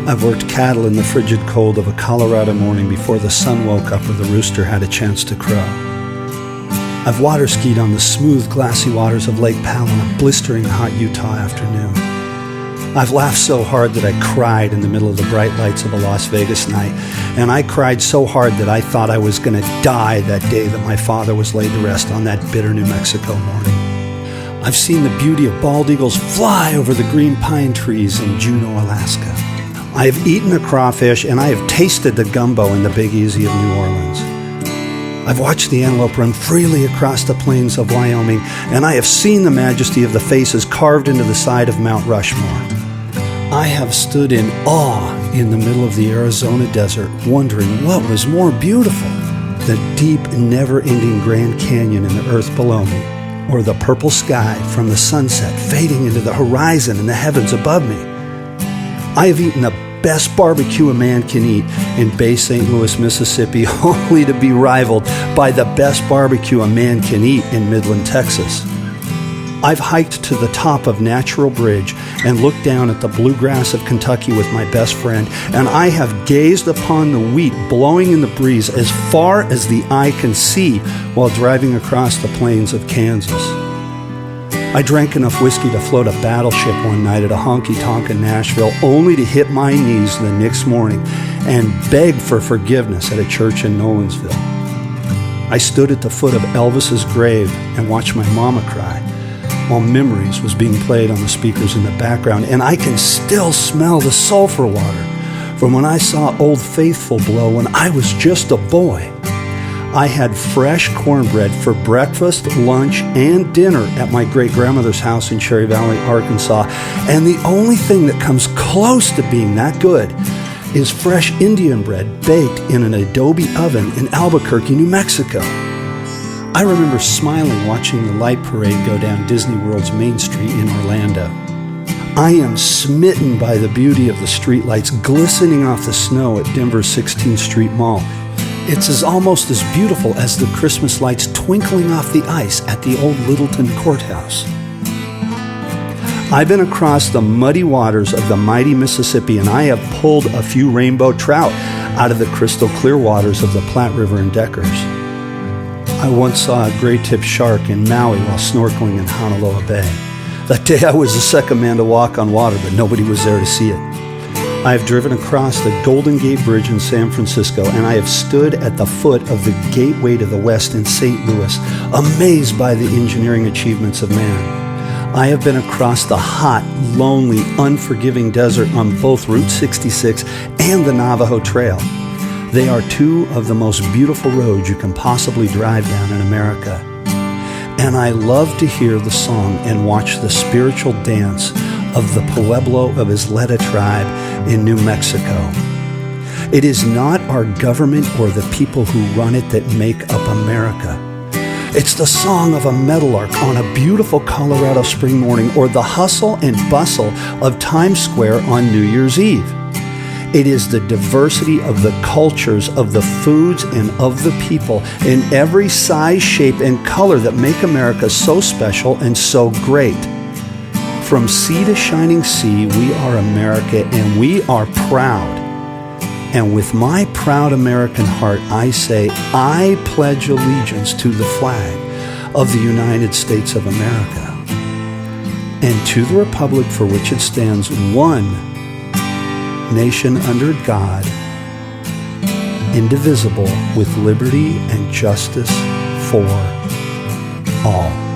I've worked cattle in the frigid cold of a Colorado morning before the sun woke up or the rooster had a chance to crow. I've water skied on the smooth, glassy waters of Lake Powell on a blistering hot Utah afternoon. I've laughed so hard that I cried in the middle of the bright lights of a Las Vegas night, and I cried so hard that I thought I was going to die that day that my father was laid to rest on that bitter New Mexico morning. I've seen the beauty of bald eagles fly over the green pine trees in Juneau, Alaska. I have eaten a crawfish, and I have tasted the gumbo in the Big Easy of New Orleans. I've watched the antelope run freely across the plains of Wyoming, and I have seen the majesty of the faces carved into the side of Mount Rushmore. I have stood in awe in the middle of the Arizona desert, wondering what was more beautiful, the deep, never-ending Grand Canyon in the earth below me, or the purple sky from the sunset fading into the horizon and the heavens above me. I have eaten the best barbecue a man can eat in Bay St. Louis, Mississippi, only to be rivaled by the best barbecue a man can eat in Midland, Texas. I've hiked to the top of Natural Bridge and looked down at the bluegrass of Kentucky with my best friend, and I have gazed upon the wheat blowing in the breeze as far as the eye can see while driving across the plains of Kansas. I drank enough whiskey to float a battleship one night at a honky-tonk in Nashville, only to hit my knees the next morning and beg for forgiveness at a church in Nolensville. I stood at the foot of Elvis's grave and watched my mama cry while Memories was being played on the speakers in the background, and I can still smell the sulfur water from when I saw Old Faithful blow when I was just a boy. I had fresh cornbread for breakfast, lunch, and dinner at my great-grandmother's house in Cherry Valley, Arkansas, and the only thing that comes close to being that good is fresh Indian bread baked in an adobe oven in Albuquerque, New Mexico. I remember smiling watching the light parade go down Disney World's Main Street in Orlando. I am smitten by the beauty of the streetlights glistening off the snow at Denver's 16th Street Mall. It's almost as beautiful as the Christmas lights twinkling off the ice at the old Littleton Courthouse. I've been across the muddy waters of the mighty Mississippi, and I have pulled a few rainbow trout out of the crystal clear waters of the Platte River and Deckers. I once saw a gray-tipped shark in Maui while snorkeling in Honolulu Bay. That day I was the second man to walk on water, but nobody was there to see it. I have driven across the Golden Gate Bridge in San Francisco, and I have stood at the foot of the Gateway to the West in St. Louis, amazed by the engineering achievements of man. I have been across the hot, lonely, unforgiving desert on both Route 66 and the Navajo Trail. They are two of the most beautiful roads you can possibly drive down in America. And I love to hear the song and watch the spiritual dance of the Pueblo of Isleta tribe in New Mexico. It is not our government or the people who run it that make up America. It's the song of a meadowlark on a beautiful Colorado spring morning, or the hustle and bustle of Times Square on New Year's Eve. It is the diversity of the cultures, of the foods, and of the people in every size, shape, and color that make America so special and so great. From sea to shining sea, we are America, and we are proud. And with my proud American heart, I say, I pledge allegiance to the flag of the United States of America and to the republic for which it stands, one nation under God, indivisible, with liberty and justice for all.